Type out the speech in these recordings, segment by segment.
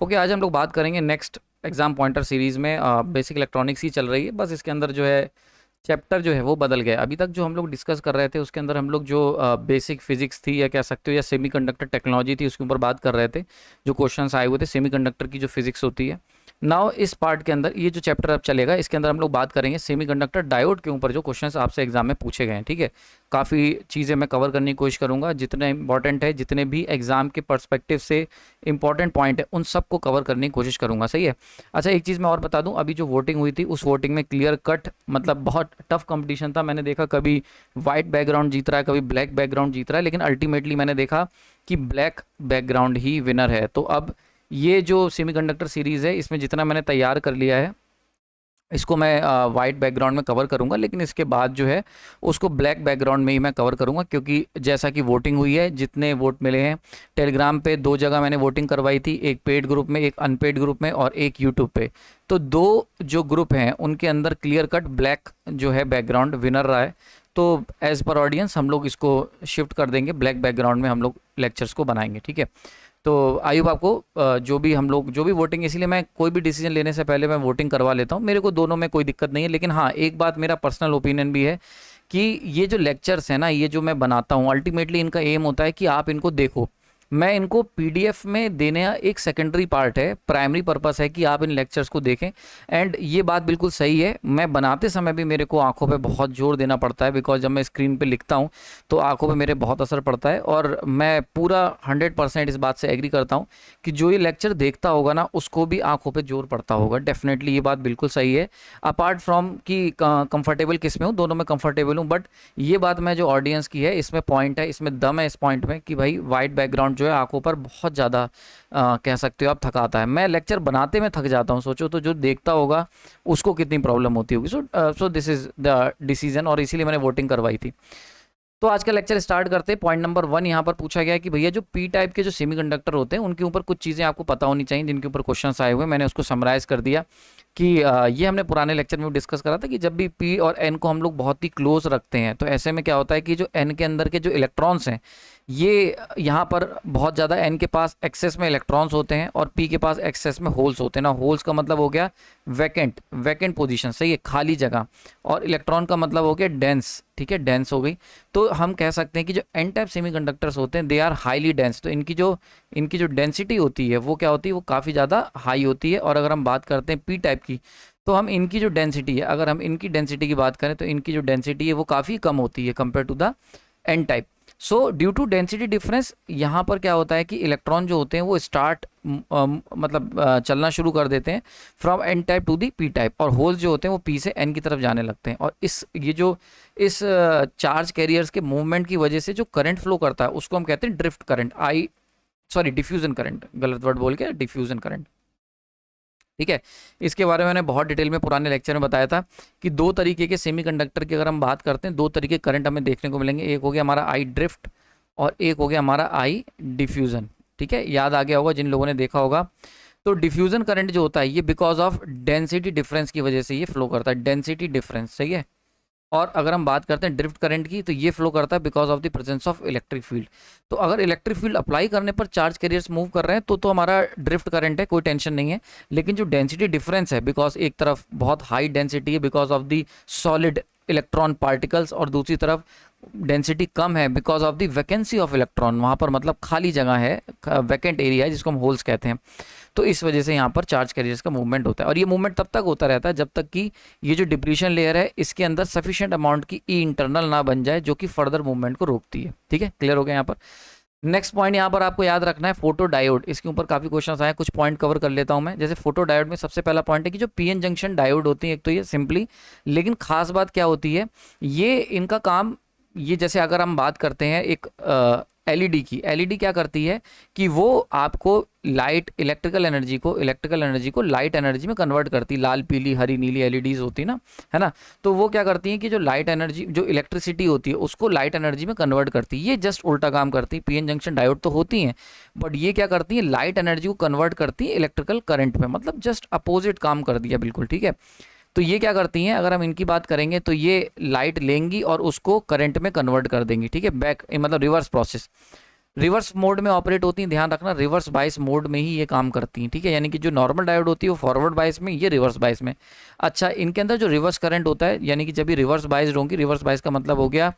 Okay, आज हम लोग बात करेंगे नेक्स्ट एग्जाम पॉइंटर सीरीज में। बेसिक इलेक्ट्रॉनिक्स ही चल रही है, बस इसके अंदर जो है चैप्टर जो है वो बदल गया। अभी तक जो हम लोग डिस्कस कर रहे थे उसके अंदर हम लोग जो बेसिक फिजिक्स थी या कह सकते हो या सेमीकंडक्टर टेक्नोलॉजी थी उसके ऊपर बात कर रहे थे। जो क्वेश्चंस आए हुए थे सेमीकंडक्टर की जो फिजिक्स होती है। नाउ इस पार्ट के अंदर ये जो चैप्टर अब चलेगा इसके अंदर हम लोग बात करेंगे सेमीकंडक्टर डायोड के ऊपर जो क्वेश्चंस आपसे एग्जाम में पूछे गए हैं। ठीक है, काफ़ी चीज़ें मैं कवर करने की कोशिश करूंगा, जितने इंपॉर्टेंट है, जितने भी एग्जाम के पर्सपेक्टिव से इंपॉर्टेंट पॉइंट है उन सबको कवर करने की कोशिश करूंगा। सही है। अच्छा, एक चीज़ मैं और बता दूं, अभी जो वोटिंग हुई थी उस वोटिंग में क्लियर कट मतलब बहुत टफ कंपटीशन था। मैंने देखा कभी वाइट बैकग्राउंड जीत रहा है, कभी ब्लैक बैकग्राउंड जीत रहा है, लेकिन अल्टीमेटली मैंने देखा कि ब्लैक बैकग्राउंड ही विनर है। तो अब ये जो सेमीकंडक्टर सीरीज़ है इसमें जितना मैंने तैयार कर लिया है इसको मैं वाइट बैकग्राउंड में कवर करूंगा, लेकिन इसके बाद जो है उसको ब्लैक बैकग्राउंड में ही मैं कवर करूंगा, क्योंकि जैसा कि वोटिंग हुई है, जितने वोट मिले हैं टेलीग्राम पे 2 जगह मैंने वोटिंग करवाई थी, एक पेड ग्रुप में, एक अनपेड ग्रुप में और एक यूट्यूब पे। तो 2 जो ग्रुप हैं उनके अंदर क्लियर कट ब्लैक जो है बैकग्राउंड विनर रहा है। तो एज़ पर ऑडियंस हम लोग इसको शिफ्ट कर देंगे, ब्लैक बैकग्राउंड में हम लोग लेक्चर्स को बनाएंगे। ठीक है। तो आयुब आपको जो भी हम लोग जो भी वोटिंग, इसीलिए मैं कोई भी डिसीजन लेने से पहले मैं वोटिंग करवा लेता हूँ। मेरे को दोनों में कोई दिक्कत नहीं है, लेकिन हाँ एक बात मेरा पर्सनल ओपिनियन भी है कि ये जो लेक्चर्स हैं ना, ये जो मैं बनाता हूँ अल्टीमेटली इनका एम होता है कि आप इनको देखो। मैं इनको पीडीएफ में देने एक सेकेंडरी पार्ट है, प्राइमरी पर्पस है कि आप इन लेक्चर्स को देखें। एंड ये बात बिल्कुल सही है, मैं बनाते समय भी मेरे को आंखों पे बहुत जोर देना पड़ता है, बिकॉज जब मैं स्क्रीन पे लिखता हूँ तो आंखों पे मेरे बहुत असर पड़ता है। और मैं पूरा 100% इस बात से एग्री करता हूँ कि जो ये लेक्चर देखता होगा ना उसको भी आंखों पे जोर पड़ता होगा। डेफिनेटली ये बात बिल्कुल सही है। अपार्ट फ्रॉम कि कंफर्टेबल किस में हूँ, दोनों में कंफर्टेबल हूँ, बट ये बात मैं जो ऑडियंस की है इसमें पॉइंट है, इसमें दम है इस पॉइंट में कि भाई वाइट बैकग्राउंड जो है आंखों पर बहुत ज़्यादा कह सकते हो आप थकाता है। मैं लेक्चर बनाते में थक जाता हूँ, सोचो तो जो देखता होगा उसको कितनी प्रॉब्लम होती होगी। So this is the decision, और इसीलिए मैंने वोटिंग करवाई थी। तो आज का लेक्चर स्टार्ट करते हैं। पॉइंट नंबर 1 यहाँ पर पूछा गया है कि भैया जो पी टाइप के जो सेमीकंडक्टर होते हैं उनके ऊपर कुछ चीज़ें आपको पता होनी चाहिए जिनके ऊपर क्वेश्चंस आए हुए हैं। मैंने उसको समराइज़ कर दिया कि ये हमने पुराने लेक्चर में डिस्कस करा था कि जब भी पी और एन को हम लोग बहुत ही क्लोज रखते हैं तो ऐसे में क्या होता है कि जो एन के अंदर के जो इलेक्ट्रॉन्स हैं ये यहाँ पर बहुत ज़्यादा एन के पास एक्सेस में इलेक्ट्रॉन्स होते हैं और पी के पास एक्सेस में होल्स होते हैं ना। होल्स का मतलब हो गया वैकेंट पोजीशन, सही है, खाली जगह। और इलेक्ट्रॉन का मतलब हो गया डेंस, ठीक है, डेंस हो गई। तो हम कह सकते हैं कि जो एन टाइप सेमीकंडक्टर्स होते हैं दे आर हाईली डेंस। तो इनकी जो डेंसिटी होती है वो क्या होती है, वो काफ़ी ज़्यादा हाई होती है। और अगर हम बात करते हैं पी टाइप की तो हम इनकी जो डेंसिटी है, अगर हम इनकी डेंसिटी की बात करें तो इनकी जो डेंसिटी है वो काफ़ी कम होती है compare to the N type. So due to density difference यहाँ पर क्या होता है कि इलेक्ट्रॉन जो होते हैं वो चलना शुरू कर देते हैं from N type to the P type, और होल्स जो होते हैं वो पी से एन की तरफ जाने लगते हैं। और इस चार्ज कैरियर्स के मूवमेंट की वजह से जो करंट फ्लो करता है उसको हम कहते हैं ड्रिफ्ट करंट, डिफ्यूजन करंट, गलत वर्ड बोल के, डिफ्यूजन करंट। ठीक है, इसके बारे में मैंने बहुत डिटेल में पुराने लेक्चर में बताया था कि 2 तरीके के सेमीकंडक्टर की अगर हम बात करते हैं, 2 तरीके करंट हमें देखने को मिलेंगे। एक हो गया हमारा आई ड्रिफ्ट और एक हो गया हमारा आई डिफ्यूज़न। ठीक है, याद आ गया होगा जिन लोगों ने देखा होगा। तो डिफ्यूज़न करंट जो होता है ये बिकॉज ऑफ डेंसिटी डिफरेंस की वजह से ये फ्लो करता है, डेंसिटी डिफरेंस, सही है। और अगर हम बात करते हैं ड्रिफ्ट करंट की तो ये फ्लो करता है because of the presence of electric field. तो अगर इलेक्ट्रिक फील्ड अप्लाई करने पर चार्ज कैरियर्स मूव कर रहे हैं तो हमारा ड्रिफ्ट करंट है, कोई टेंशन नहीं है। लेकिन जो डेंसिटी डिफरेंस है, बिकॉज एक तरफ बहुत हाई डेंसिटी है because of the solid electron particles और दूसरी तरफ डेंसिटी कम है because of the vacancy of electron, वहाँ पर मतलब खाली जगह है, वैकेंट एरिया है जिसको हम होल्स कहते हैं। तो इस वजह से यहाँ पर चार्ज कैरियर्स का मूवमेंट होता है, और ये मूवमेंट तब तक होता रहता है जब तक कि ये जो डिप्लीशन लेयर है इसके अंदर सफिशिएंट अमाउंट की ई इंटरनल ना बन जाए जो कि फर्दर मूवमेंट को रोकती है। ठीक है, क्लियर हो गया यहाँ पर। नेक्स्ट पॉइंट यहाँ पर आपको याद रखना है फोटो डायोड। इसके ऊपर काफ़ी क्वेश्चंस आए, कुछ पॉइंट कवर कर लेता हूँ मैं। जैसे फोटो डायोड में सबसे पहला पॉइंट है कि जो पीएन जंक्शन डायोड होती है, एक तो ये सिंपली, लेकिन खास बात क्या होती है, ये इनका काम, ये जैसे अगर हम बात करते हैं एक एलईडी की, एलईडी क्या करती है कि वो आपको इलेक्ट्रिकल एनर्जी को लाइट एनर्जी में कन्वर्ट करती है। लाल पीली हरी नीली एलईडीज होती है ना, है ना। तो वो क्या करती हैं कि जो लाइट एनर्जी, जो इलेक्ट्रिसिटी होती है उसको लाइट एनर्जी में कन्वर्ट करती है। ये जस्ट उल्टा काम करती है। पीएन जंक्शन डायोड तो होती हैं बट ये क्या करती है, लाइट एनर्जी को कन्वर्ट करती है इलेक्ट्रिकल करंट में, मतलब जस्ट अपोजिट काम कर दिया बिल्कुल। ठीक है, तो ये क्या करती हैं, अगर हम इनकी बात करेंगे तो ये लाइट लेंगी और उसको करंट में कन्वर्ट कर देंगी। ठीक है, बैक मतलब रिवर्स प्रोसेस। रिवर्स मोड में ऑपरेट होती हैं, ध्यान रखना रिवर्स बायस मोड में ही ये काम करती हैं, ठीक है। यानी कि जो नॉर्मल डायोड होती है वो फॉरवर्ड बायस में, ये रिवर्स बायस में। अच्छा, इनके अंदर जो रिवर्स करंट होता है, यानी कि जब भी रिवर्स बायस्ड होंगी, रिवर्स बायस का मतलब हो गया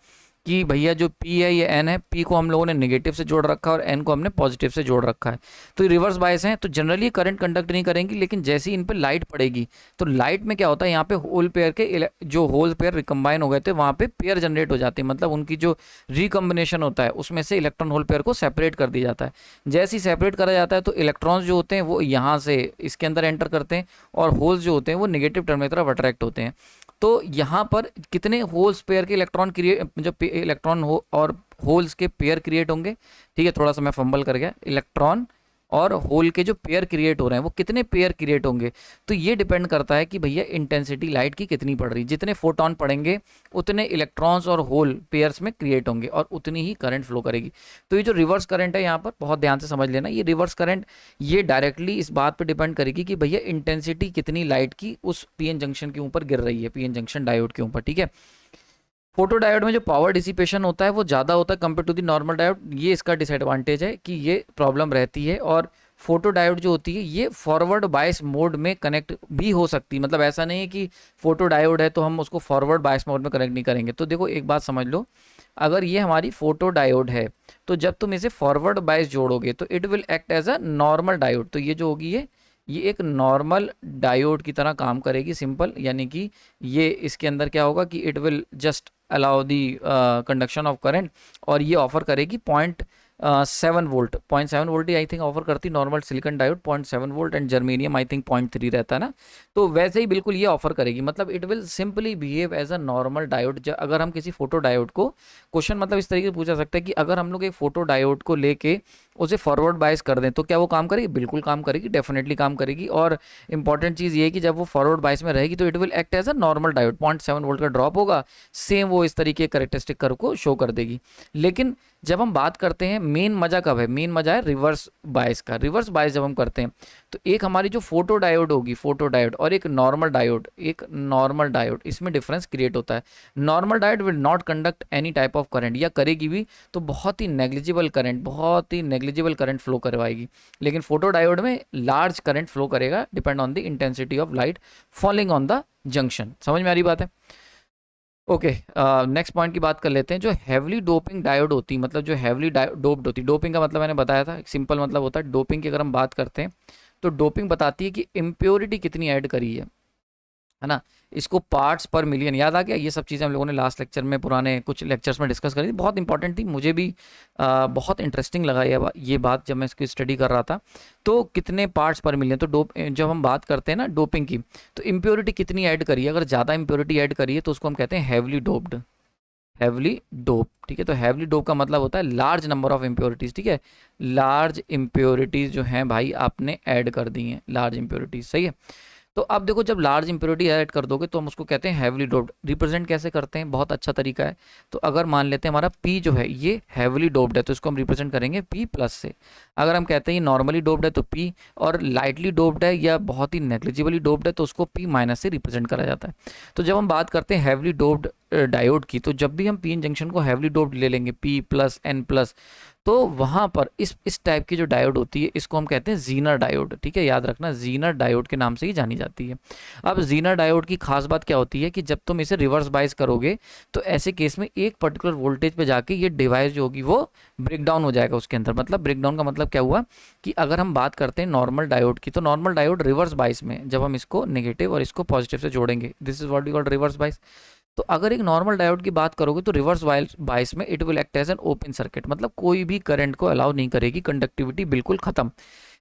कि भैया जो P है ये N है, P को हम लोगों ने नेगेटिव से जोड़ रखा है और N को हमने पॉजिटिव से जोड़ रखा है। तो ये रिवर्स बायस हैं, तो जनरली करंट कंडक्ट नहीं करेंगी, लेकिन जैसे ही इन पे लाइट पड़ेगी तो लाइट में क्या होता है, यहाँ पे होल पेयर के जो होल पेयर रिकम्बाइन हो गए थे वहाँ पे पेयर जनरेट हो जाते हैं, मतलब उनकी जो रिकम्बिनेशन होता है उसमें से इलेक्ट्रॉन होल पेयर को सेपरेट कर दिया जाता है। जैसे ही सेपरेट करा जाता है तो इलेक्ट्रॉन्स जो होते हैं वो यहाँ से इसके अंदर एंटर करते हैं और होल्स जो होते हैं वो नेगेटिव टर्मिनल की तरफ अट्रैक्ट होते हैं। तो यहाँ पर कितने होल्स पेयर के इलेक्ट्रॉन क्रिएट, जो इलेक्ट्रॉन हो और होल्स के पेयर क्रिएट होंगे, ठीक है, थोड़ा सा मैं फंबल कर गया, इलेक्ट्रॉन और होल के जो पेयर क्रिएट हो रहे हैं वो कितने पेयर क्रिएट होंगे, तो ये डिपेंड करता है कि भैया इंटेंसिटी लाइट की कितनी पड़ रही है। जितने फोटॉन पड़ेंगे उतने इलेक्ट्रॉन्स और होल पेयर्स में क्रिएट होंगे और उतनी ही करंट फ्लो करेगी। तो ये जो रिवर्स करंट है यहाँ पर बहुत ध्यान से समझ लेना, ये रिवर्स करंट ये डायरेक्टली इस बात पर डिपेंड करेगी कि भैया इंटेंसिटी कितनी लाइट की उस पीएन जंक्शन के ऊपर गिर रही है, पीएन जंक्शन डायोड के ऊपर, ठीक है। फोटो डायोड में जो पावर डिसिपेशन होता है वो ज़्यादा होता है compare to the normal diode, ये इसका डिसएडवांटेज है कि ये प्रॉब्लम रहती है। और फोटो डायोड जो होती है ये फॉरवर्ड बायस मोड में कनेक्ट भी हो सकती है, मतलब ऐसा नहीं है कि फोटो डायोड है तो हम उसको फॉरवर्ड बायस मोड में कनेक्ट नहीं करेंगे। तो देखो एक बात समझ लो, अगर ये हमारी फोटो डायोड है तो जब तुम इसे फॉरवर्ड बायस जोड़ोगे तो it will act as a normal diode. तो ये जो होगी ये एक नॉर्मल डायोड की तरह काम करेगी, सिंपल, यानी कि ये इसके अंदर क्या होगा कि it will just allow the conduction of current, और ये ऑफर करेगी 0.7 वोल्ट, 0.7 वोल्ट ही आई थिंक ऑफर करती normal silicon diode, 0.7 volt, and germanium I think 0.3 रहता है ना। तो वैसे ही बिल्कुल ये ऑफर करेगी, मतलब it will simply behave as a normal diode. अगर हम किसी फोटो डायोड को, क्वेश्चन मतलब इस तरीके से पूछा सकता है कि अगर हम लोग एक फोटो डायोड को लेके उसे फॉरवर्ड बायस कर दें तो क्या वो काम करेगी, बिल्कुल काम करेगी, डेफिनेटली काम करेगी। और इंपॉर्टेंट चीज़ ये है कि जब वो फॉरवर्ड बायस में रहेगी तो it will act as a normal diode, 0.7 volt का ड्रॉप होगा, सेम वो इस तरीके करेक्टरिस्टिक कर्व को शो कर देगी। लेकिन जब हम बात करते हैं, मेन मजा कब है, मेन मजा है रिवर्स बायस का। रिवर्स बायस जब हम करते हैं तो एक हमारी जो फोटो डायोड होगी, फोटो डायोड, और एक नॉर्मल डायोड, इसमें डिफरेंस क्रिएट होता है। Normal diode will not conduct any type of current, या करेगी भी तो बहुत ही नेग्लिजिबल करंट फ्लो करवाएगी। लेकिन फोटो डायोड में लार्ज करंट फ्लो करेगा, depend on the intensity of light falling on the junction. समझ में आ रही बात है? ओके, नेक्स्ट पॉइंट की बात कर लेते हैं। जो हैवली डोपिंग डायोड होती, मतलब जो हैवली डोप्ड होती, डोपिंग का मतलब मैंने बताया था, सिंपल मतलब होता है डोपिंग की। अगर हम बात करते हैं तो डोपिंग बताती है कि इम्प्योरिटी कितनी ऐड करी है ना। इसको पार्ट्स पर मिलियन, याद आ गया, ये सब चीज़ें हम लोगों ने लास्ट लेक्चर में, पुराने कुछ लेक्चर्स में डिस्कस करी थी, बहुत इंपॉर्टेंट थी, मुझे भी बहुत इंटरेस्टिंग लगा ये बात जब मैं इसकी स्टडी कर रहा था। तो कितने पार्ट्स पर मिलियन, तो जब हम बात करते हैं ना डोपिंग की, तो इम्प्योरिटी कितनी ऐड करी है, अगर ज़्यादा इम्प्योरिटी ऐड करी है तो उसको हम कहते हैं हैवली डोप्ड, हैवली डोप, ठीक है। तो हैवली डोप का मतलब होता है लार्ज नंबर ऑफ इम्प्योरिटीज़, ठीक है, लार्ज इम्प्योरिटीज़ जो हैं भाई आपने ऐड कर दी हैं, लार्ज इम्प्योरिटीज़, सही है। तो अब देखो, जब लार्ज इंप्योरिटी ऐड कर दोगे तो हम उसको कहते हैं हैवली डोप्ड। रिप्रेजेंट कैसे करते हैं, बहुत अच्छा तरीका है। तो अगर मान लेते हैं हमारा P जो है ये हैवली डोप्ड है तो इसको हम रिप्रेजेंट करेंगे P प्लस से। अगर हम कहते हैं ये नॉर्मली डोप्ड है तो P, और लाइटली डोप्ड है या बहुत ही नेग्लिजिबली डोप्ड है तो उसको P माइनस से रिप्रेजेंट करा जाता है। तो जब हम बात करते हैं हैवली डोप्ड डायोड की, तो जब भी हम पीएन जंक्शन को हैवली डोप्ड ले लेंगे P प्लस N प्लस, तो वहाँ पर इस टाइप की जो डायोड होती है इसको हम कहते हैं जीनर डायोड, ठीक है, याद रखना जीनर डायोड के नाम से ही जानी जाती है। अब जीनर डायोड की खास बात क्या होती है कि जब तुम इसे रिवर्स बायस करोगे तो ऐसे केस में एक पर्टिकुलर वोल्टेज पे जाके ये डिवाइस जो होगी वो ब्रेक डाउन हो जाएगा उसके अंदर। मतलब ब्रेक डाउन का मतलब क्या हुआ कि अगर हम बात करते हैं नॉर्मल डायोड की, तो नॉर्मल डायोड रिवर्स बायस में जब हम इसको नेगेटिव और इसको पॉजिटिव से जोड़ेंगे, this is what we call reverse bias. तो अगर एक नॉर्मल डायोड की बात करोगे तो रिवर्स बायस में it will act as an open circuit, मतलब कोई भी करंट को अलाउ नहीं करेगी, कंडक्टिविटी बिल्कुल खत्म।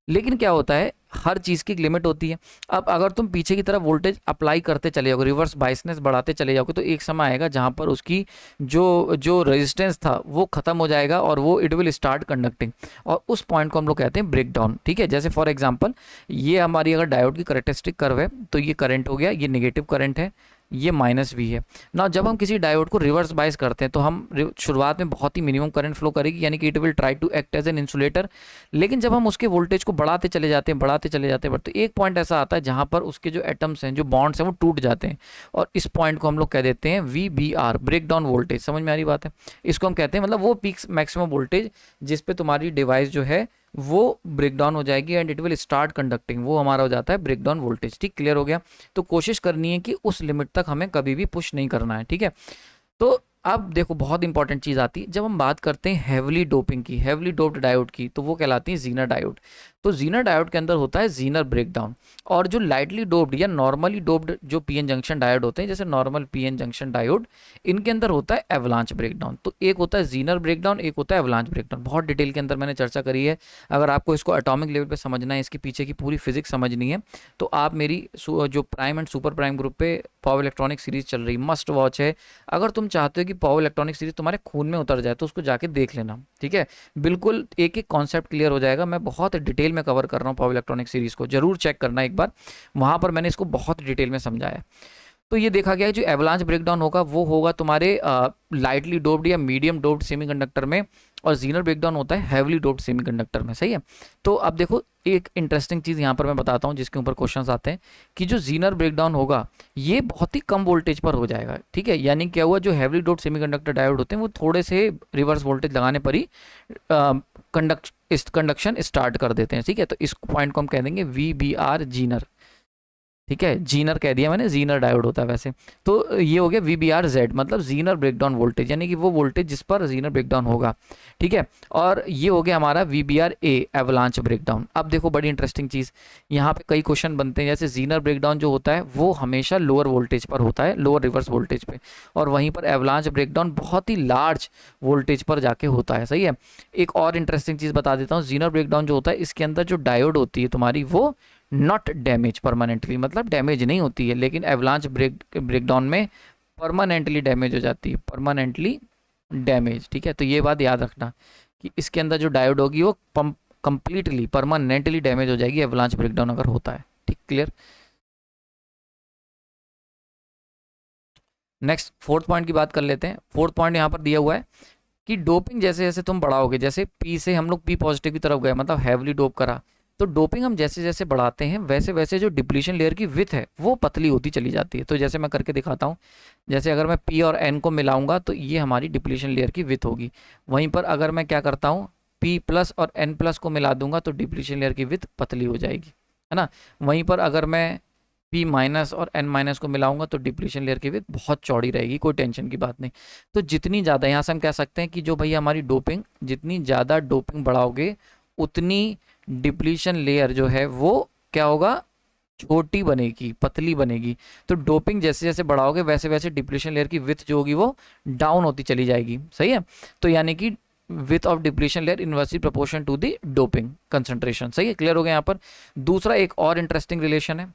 लेकिन क्या होता है, हर चीज़ की एक लिमिट होती है। अब अगर तुम पीछे की तरफ वोल्टेज अप्लाई करते चले जाओगे, रिवर्स बायसनेस बढ़ाते चले जाओगे, तो एक समय आएगा जहाँ पर उसकी जो रेजिस्टेंस था वो खत्म हो जाएगा और वो इट विल स्टार्ट कंडक्टिंग, और उस पॉइंट को हम लोग कहते हैं ब्रेक डाउन, ठीक है। जैसे फॉर एग्जांपल ये हमारी अगर डायोड की करेक्टरिस्टिक कर्व है तो ये करंट हो गया, ये नेगेटिव करंट है, ये माइनस वी है ना। जब हम किसी डायोड को रिवर्स बायस करते हैं तो हम शुरुआत में बहुत ही मिनिमम करंट फ्लो करेगी, यानी कि it will try to act as an insulator. लेकिन जब हम उसके वोल्टेज को बढ़ाते चले जाते हैं तो एक पॉइंट ऐसा आता है जहां पर उसके जो एटम्स हैं, जो बॉन्ड्स हैं, वो टूट जाते हैं, और इस पॉइंट को हम लोग कह देते हैं VBR, ब्रेक डाउन वोल्टेज। समझ में आ रही बात है? इसको हम कहते हैं मतलब वो पीक मैक्सिमम वोल्टेज जिस पे तुम्हारी डिवाइस जो है वो ब्रेक डाउन हो जाएगी and it will start conducting, वो हमारा हो जाता है ब्रेक डाउन वोल्टेज। ठीक, क्लियर हो गया? तो कोशिश करनी है कि उस लिमिट तक हमें कभी भी पुश नहीं करना है। ठीक है, तो अब देखो बहुत इंपॉर्टेंट चीज आती है जब हम बात करते हैं हेवली डोपिंग की, हेवली डोप्ड डायोड की, तो वो कहलाती है जीनर डायोड। तो जीनर डायोड के अंदर होता है जीनर ब्रेकडाउन, और जो लाइटली डोप्ड या नॉर्मली डोप्ड जो पीएन जंक्शन डायोड होते हैं, जैसे नॉर्मल पीएन जंक्शन डायोड, इनके अंदर होता है एवलांच ब्रेकडाउन। तो एक होता है जीनर ब्रेकडाउन, एक होता है एवलांच ब्रेकडाउन। बहुत डिटेल के अंदर मैंने चर्चा करी है। अगर आपको इसको एटॉमिक लेवल पे समझना है, इसके पीछे की पूरी फिजिक्स समझनी है, तो आप मेरी जो prime and super prime group पे पावर इलेक्ट्रॉनिक सीरीज चल रही, मस्ट वॉच है। अगर तुम चाहते हो कि पावर इलेक्ट्रॉनिक सीरीज तुम्हारे खून में उतर जाए तो उसको जाके देख लेना। ठीक है, बिल्कुल एक एक कॉन्सेप्ट क्लियर हो जाएगा। मैं बहुत डिटेल में कवर कर रहा हूँ पावर इलेक्ट्रॉनिक सीरीज को, जरूर चेक करना एक बार, वहां पर मैंने इसको बहुत डिटेल में समझाया है। तो ये देखा गया है जो एवलांच ब्रेकडाउन होगा वो होगा तुम्हारे लाइटली डोप्ड या मीडियम डोप्ड सेमीकंडक्टर में, और जीनर ब्रेकडाउन होता है हैवीली डोप्ड सेमीकंडक्टर में। सही है? तो अब देखो एक इंटरेस्टिंग चीज़ यहाँ पर मैं बताता हूँ जिसके ऊपर क्वेश्चंस आते हैं, कि जो जीनर ब्रेकडाउन होगा ये बहुत ही कम वोल्टेज पर हो जाएगा। ठीक है, यानी क्या हुआ, जो हैवीली डोप्ड सेमीकंडक्टर डायोड होते हैं वो थोड़े से रिवर्स वोल्टेज लगाने पर ही कंडक्शन स्टार्ट कर देते हैं। ठीक है, तो इस पॉइंट को हम कह देंगे VBR जीनर। ठीक है, जीनर कह दिया मैंने, जीनर डायोड होता है वैसे। तो ये हो गया VBRZ, मतलब जीनर ब्रेकडाउन वोल्टेज, यानी कि वो वोल्टेज जिस पर जीनर ब्रेकडाउन होगा। ठीक है, और ये हो गया हमारा VBRA, एवलांच ब्रेकडाउन। अब देखो बड़ी इंटरेस्टिंग चीज़, यहाँ पे कई क्वेश्चन बनते हैं, जैसे जीनर ब्रेकडाउन जो होता है वो हमेशा लोअर वोल्टेज पर होता है, लोअर रिवर्स वोल्टेज पे, और वहीं पर एवलांच ब्रेकडाउन बहुत ही लार्ज वोल्टेज पर जाके होता है। सही है, एक और इंटरेस्टिंग चीज़ बता देता हूँ, जीनर ब्रेकडाउन जो होता है इसके अंदर जो डायोड होती है तुम्हारी वो नॉट डैमेज परमानेंटली, मतलब डैमेज नहीं होती है, लेकिन एवलांच ब्रेकडाउन में परमानेंटली डैमेज हो जाती है, परमानेंटली डैमेज। ठीक है, तो ये बात याद रखना कि इसके अंदर जो डायोड होगी वो कंप्लीटली परमानेंटली डैमेज हो जाएगी एवलांच ब्रेकडाउन अगर होता है। ठीक, क्लियर? नेक्स्ट फोर्थ पॉइंट की बात कर लेते हैं। फोर्थ पॉइंट यहाँ पर दिया हुआ है कि डोपिंग जैसे जैसे तुम बढ़ाओगे, जैसे पी से हम लोग पी पॉजिटिव की तरफ गए, मतलब हैवली डोप करा, तो डोपिंग हम जैसे जैसे बढ़ाते हैं वैसे वैसे जो डिप्लीशन लेयर की विथ है वो पतली होती चली जाती है। तो जैसे मैं करके दिखाता हूँ, जैसे अगर मैं पी और एन को मिलाऊंगा तो ये हमारी डिप्लीशन लेयर की विथ होगी। वहीं पर अगर मैं क्या करता हूँ, पी प्लस और एन प्लस को मिला दूंगा तो डिप्लीशन लेयर की विथ पतली हो जाएगी, है ना। वहीं पर अगर मैं पी माइनस और एन माइनस को मिलाऊंगा तो डिप्लीशन लेयर की विथ बहुत चौड़ी रहेगी, कोई टेंशन की बात नहीं। तो जितनी ज़्यादा, यहाँ से हम कह सकते हैं कि जो भैया हमारी डोपिंग, जितनी ज़्यादा डोपिंग बढ़ाओगे उतनी डिप्लीशन लेयर जो है वो क्या होगा, छोटी बनेगी, पतली बनेगी। तो डोपिंग जैसे जैसे बढ़ाओगे वैसे वैसे डिप्लीशन लेयर की विथ जो होगी वो डाउन होती चली जाएगी। सही है, तो यानी कि width of depletion layer inversely proportion to the doping concentration. सही है, क्लियर हो गया यहाँ पर। दूसरा एक और इंटरेस्टिंग रिलेशन है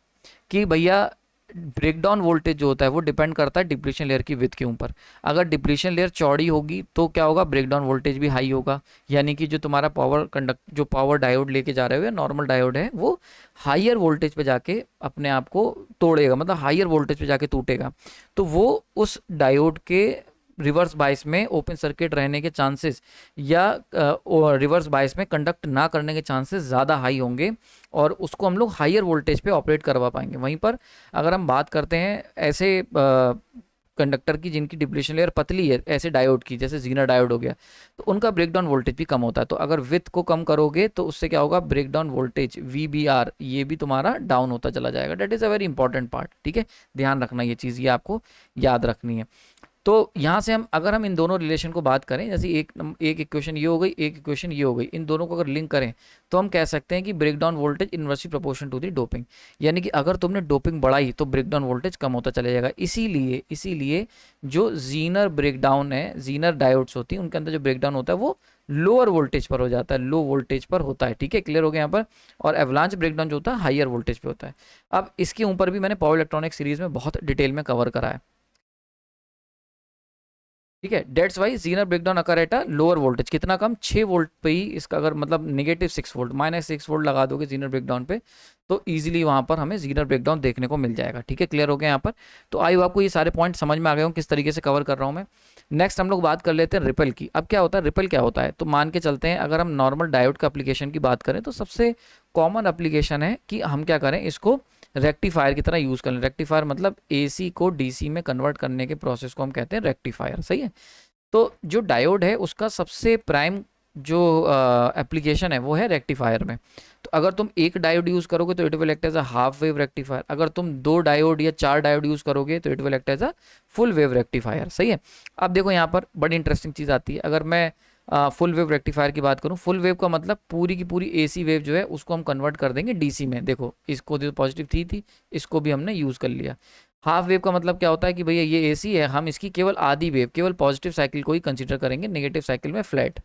कि भैया ब्रेकडाउन वोल्टेज जो होता है वो डिपेंड करता है डिप्लीशन लेयर की विथ के ऊपर। अगर डिप्लीशन लेयर चौड़ी होगी तो क्या होगा, ब्रेकडाउन वोल्टेज भी हाई होगा, यानी कि जो तुम्हारा जो पावर डायोड लेके जा रहे हो या नॉर्मल डायोड है वो हाइयर वोल्टेज पे जाके अपने आप को तोड़ेगा, मतलब हाइयर वोल्टेज पे जाके टूटेगा। तो वो उस डायोड के रिवर्स बायस में ओपन सर्किट रहने के चांसेस या रिवर्स बायस में कंडक्ट ना करने के चांसेस ज़्यादा हाई होंगे, और उसको हम लोग हाइयर वोल्टेज पे ऑपरेट करवा पाएंगे। वहीं पर अगर हम बात करते हैं ऐसे कंडक्टर की जिनकी डिप्लीशन लेयर पतली है, ऐसे डायोड की जैसे जीनर डायोड हो गया, तो उनका ब्रेकडाउन वोल्टेज भी कम होता है। तो अगर विथ को कम करोगे तो उससे क्या होगा, ब्रेकडाउन वोल्टेज VBR ये भी तुम्हारा डाउन होता चला जाएगा। That is a very important part. ठीक है, ध्यान रखना ये चीज़, ये आपको याद रखनी है। तो यहाँ से हम अगर हम इन दोनों रिलेशन को बात करें, जैसे एक इक्वेशन ये हो गई, एक इक्वेशन ये हो गई, इन दोनों को अगर लिंक करें तो हम कह सकते हैं कि breakdown voltage inversely proportion to the doping, यानी कि अगर तुमने डोपिंग बढ़ाई तो ब्रेकडाउन वोल्टेज कम होता चला जाएगा। इसीलिए जो जीनर ब्रेकडाउन है, जीनर डायोड्स होती है उनके अंदर जो ब्रेकडाउन होता है वो लोअर वोल्टेज पर हो जाता है, लो वोल्टेज पर होता है। ठीक है, क्लियर हो गया यहाँ पर। और एवलांच ब्रेकडाउन जो होता है हाइयर वोल्टेज पे होता है। अब इसके ऊपर भी मैंने पावर इलेक्ट्रॉनिक सीरीज में बहुत डिटेल में कवर करा है। ठीक है। That's why Zener breakdown occur at a lower voltage, कितना कम, 6 वोल्ट पे ही इसका, अगर मतलब नेगेटिव 6 वोल्ट -6 वोल्ट लगा दोगे जीनर ब्रेकडाउन पे, तो इजीली वहाँ पर हमें जीनर ब्रेकडाउन देखने को मिल जाएगा। ठीक है, क्लियर हो गया यहाँ पर। तो आई आपको ये सारे पॉइंट समझ में आ गए हो किस तरीके से कवर कर रहा हूँ मैं। नेक्स्ट हम लोग बात कर लेते हैं रिपल की। अब क्या होता है, रिपल क्या होता है, तो मान के चलते हैं अगर हम नॉर्मल डायोड का एप्लीकेशन की बात करें तो सबसे कॉमन एप्लीकेशन है कि हम क्या करें, इसको रेक्टिफायर की तरह यूज़ करें। रेक्टिफायर मतलब एसी को डीसी में कन्वर्ट करने के प्रोसेस को हम कहते हैं रेक्टिफायर, सही है। तो जो डायोड है उसका सबसे प्राइम जो एप्लीकेशन है वो है रेक्टिफायर में। तो अगर तुम एक डायोड यूज़ करोगे तो it will act as a half wave rectifier, अगर तुम 2 डायोड या 4 डायोड यूज़ करोगे तो it will act as a full wave rectifier, सही है। अब देखो यहाँ पर बड़ी इंटरेस्टिंग चीज़ आती है। अगर मैं फुल वेव रेक्टिफायर की बात करूँ, फुल वेव का मतलब पूरी की पूरी एसी वेव जो है उसको हम कन्वर्ट कर देंगे डीसी में। देखो इसको जो पॉजिटिव थी इसको भी हमने यूज़ कर लिया। हाफ वेव का मतलब क्या होता है कि भैया ये एसी है, हम इसकी केवल आधी वेव, केवल पॉजिटिव साइकिल को ही कंसीडर करेंगे, नेगेटिव साइकिल में flat.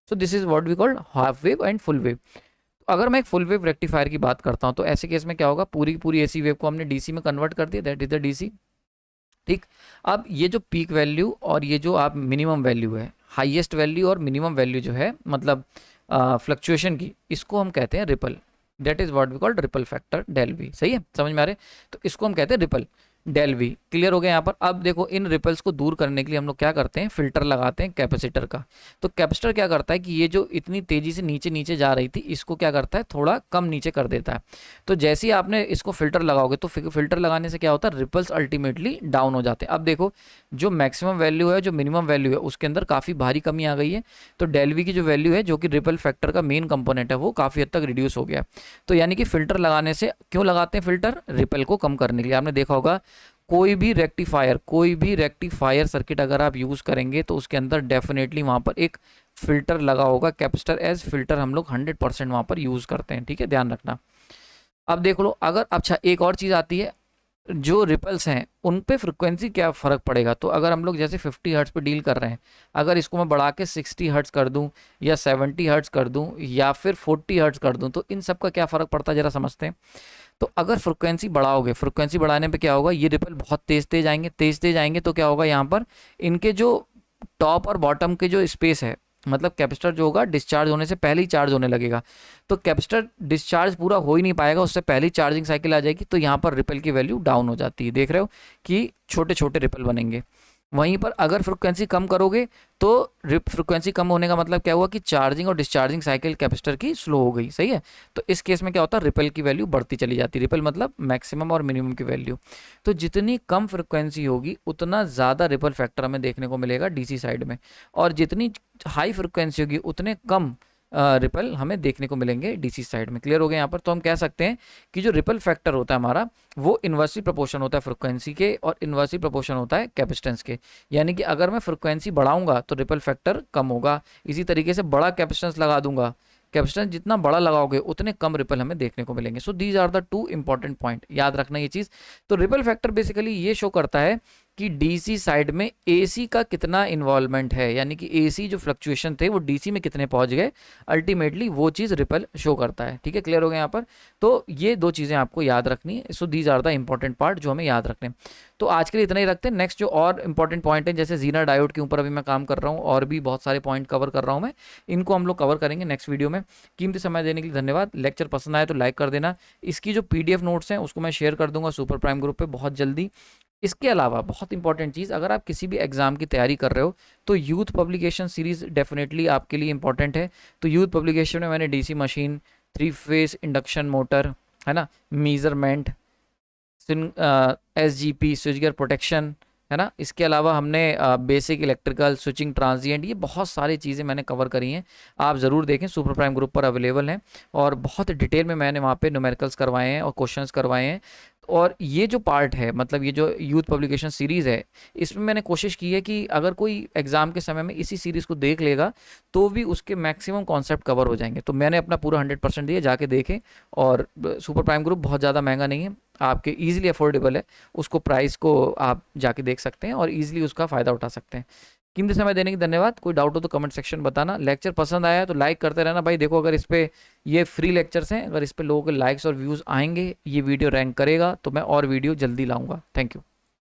So this is what we called half wave and full wave. तो अगर मैं एक फुल वेव रेक्टिफायर की बात करता हूँ तो ऐसे केस में क्या होगा, पूरी की पूरी एसी वेव को हमने डीसी में कन्वर्ट कर दिया, दैट इज द डीसी। ठीक। अब ये जो पीक वैल्यू और ये जो आप मिनिमम वैल्यू है, हाईएस्ट वैल्यू और मिनिमम वैल्यू जो है मतलब फ्लक्चुएशन की, इसको हम कहते हैं ripple. That is what we called ripple factor del V, सही है, समझ में आ रहे हैं? तो इसको हम कहते हैं रिपल डेल वी। क्लियर हो गया यहाँ पर। अब देखो इन रिपल्स को दूर करने के लिए हम लोग क्या करते हैं, फिल्टर लगाते हैं कैपेसिटर का। तो कैपेसिटर क्या करता है कि ये जो इतनी तेजी से नीचे नीचे जा रही थी इसको क्या करता है, थोड़ा कम नीचे कर देता है। तो जैसे ही आपने इसको फिल्टर लगाओगे तो फिल्टर लगाने से क्या होता है, रिपल्स अल्टीमेटली डाउन हो जाते हैं। अब देखो जो मैक्सिमम वैल्यू है, जो मिनिमम वैल्यू है, उसके अंदर काफ़ी भारी कमी आ गई है। तो डेल वी की जो वैल्यू है, जो कि रिपल फैक्टर का मेन कंपोनेंट है, वो काफ़ी हद तक रिड्यूस हो गया। तो यानी कि फिल्टर लगाने से, क्यों लगाते हैं फिल्टर, रिपल को कम करने के लिए। आपने देखा होगा कोई भी रेक्टिफायर सर्किट अगर आप यूज़ करेंगे तो उसके अंदर डेफिनेटली वहाँ पर एक फिल्टर लगा होगा। कैपेसिटर एज फिल्टर हम लोग 100% वहाँ पर यूज़ करते हैं, ठीक है, ध्यान रखना। अब देख लो, अगर अच्छा एक और चीज़ आती है, जो रिपल्स हैं उन पे फ्रिक्वेंसी क्या फ़र्क पड़ेगा। तो अगर हम लोग जैसे 50 हर्ट्ज़ पे डील कर रहे हैं, अगर इसको मैं बढ़ा के 60 हर्ट्ज़ कर दूं या 70 हर्ट्ज़ कर दूं या फिर 40 हर्ट्ज़ कर दूं, तो इन सब का क्या फ़र्क पड़ता है ज़रा समझते हैं। तो अगर फ्रिक्वेंसी बढ़ाओगे, फ्रिक्वेंसी बढ़ाने पे क्या होगा, ये रिपल बहुत तेज तेज आएंगे तो क्या होगा, यहाँ पर इनके जो टॉप और बॉटम के जो स्पेस है, मतलब कैपेसिटर जो होगा डिस्चार्ज होने से पहले ही चार्ज होने लगेगा। तो कैपेसिटर डिस्चार्ज पूरा हो ही नहीं पाएगा, उससे पहले ही चार्जिंग साइकिल आ जाएगी, तो यहाँ पर रिपल की वैल्यू डाउन हो जाती है। देख रहे हो कि छोटे छोटे रिपल बनेंगे। वहीं पर अगर फ्रिक्वेंसी कम करोगे तो फ्रिक्वेंसी कम होने का मतलब क्या हुआ कि चार्जिंग और डिस्चार्जिंग साइकिल कैपेसिटर की स्लो हो गई, सही है। तो इस केस में क्या होता है, रिपल की वैल्यू बढ़ती चली जाती है। रिपल मतलब मैक्सिमम और मिनिमम की वैल्यू। तो जितनी कम फ्रिक्वेंसी होगी उतना ज़्यादा रिपल फैक्टर हमें देखने को मिलेगा डीसी साइड में, और जितनी हाई फ्रिक्वेंसी होगी उतने कम रिपल हमें देखने को मिलेंगे डीसी साइड में। क्लियर हो गया यहाँ पर। तो हम कह सकते हैं कि जो रिपल फैक्टर होता है हमारा, वो इन्वर्सली प्रोपोर्शन होता है फ्रिक्वेंसी के और इन्वर्सली प्रोपोर्शन होता है कैपेसिटेंस के। यानी कि अगर मैं फ्रिक्वेंसी बढ़ाऊंगा तो रिपल फैक्टर कम होगा, इसी तरीके से बड़ा कैपेसिटेंस लगा दूंगा, कैपेसिटेंस जितना बड़ा लगाओगे उतने कम रिपल हमें देखने को मिलेंगे। So these are the 2 important point, याद रखना ये चीज़। तो रिपल फैक्टर बेसिकली ये शो करता है कि डीसी साइड में एसी का कितना इन्वॉल्वमेंट है, यानी कि एसी जो फ्लक्चुएशन थे वो डीसी में कितने पहुंच गए, अल्टीमेटली वो चीज़ रिपल शो करता है। ठीक है, क्लियर हो गया यहाँ पर। तो ये 2 चीज़ें आपको याद रखनी है। So these are the important part जो हमें याद रखने। तो आज के लिए इतना ही रखते हैं। नेक्स्ट जो और इंपॉर्टेंट पॉइंट है, जैसे जीनर डायोड के ऊपर अभी मैं काम कर रहा हूँ, और भी बहुत सारे पॉइंट कवर कर रहा हूँ मैं, इनको हम लोग कवर करेंगे नेक्स्ट वीडियो में। कीमती समय देने के लिए धन्यवाद। लेक्चर पसंद आए तो लाइक कर देना। इसकी जो PDF नोट्स हैं उसको मैं शेयर कर दूंगा सुपर प्राइम ग्रुप पे बहुत जल्दी। इसके अलावा बहुत इंपॉर्टेंट चीज़, अगर आप किसी भी एग्जाम की तैयारी कर रहे हो तो यूथ पब्लिकेशन सीरीज़ डेफिनेटली आपके लिए इंपॉर्टेंट है। तो यूथ पब्लिकेशन में मैंने DC machine, 3 phase induction motor, है ना, measurement, SGP switch gear protection, है ना, इसके अलावा हमने बेसिक इलेक्ट्रिकल, स्विचिंग, ट्रांजिएंट, ये बहुत सारी चीज़ें मैंने कवर करी हैं। आप ज़रूर देखें, सुपर प्राइम ग्रुप पर अवेलेबल हैं, और बहुत डिटेल में मैंने वहाँ पे न्यूमेरिकल्स करवाए हैं और क्वेश्चंस करवाए हैं। और ये जो पार्ट है, मतलब ये जो यूथ पब्लिकेशन सीरीज़ है, इसमें मैंने कोशिश की है कि अगर कोई एग्ज़ाम के समय में इसी सीरीज़ को देख लेगा तो भी उसके मैक्सिमम कॉन्सेप्ट कवर हो जाएंगे। तो मैंने अपना पूरा 100% दिया, जाके देखें। और सुपर प्राइम ग्रुप बहुत ज़्यादा महंगा नहीं है, आपके ईजिली अफोर्डेबल है, उसको प्राइस को आप जाके देख सकते हैं और ईजिली उसका फ़ायदा उठा सकते हैं। कीमती समय देने की धन्यवाद। कोई डाउट हो तो कमेंट सेक्शन बताना। लेक्चर पसंद आया तो लाइक करते रहना भाई। देखो अगर इस पे, ये फ्री लेक्चर्स हैं, अगर इस पे लोगों के लाइक्स और व्यूज़ आएंगे, ये वीडियो रैंक करेगा, तो मैं और वीडियो जल्दी लाऊंगा। Thank you.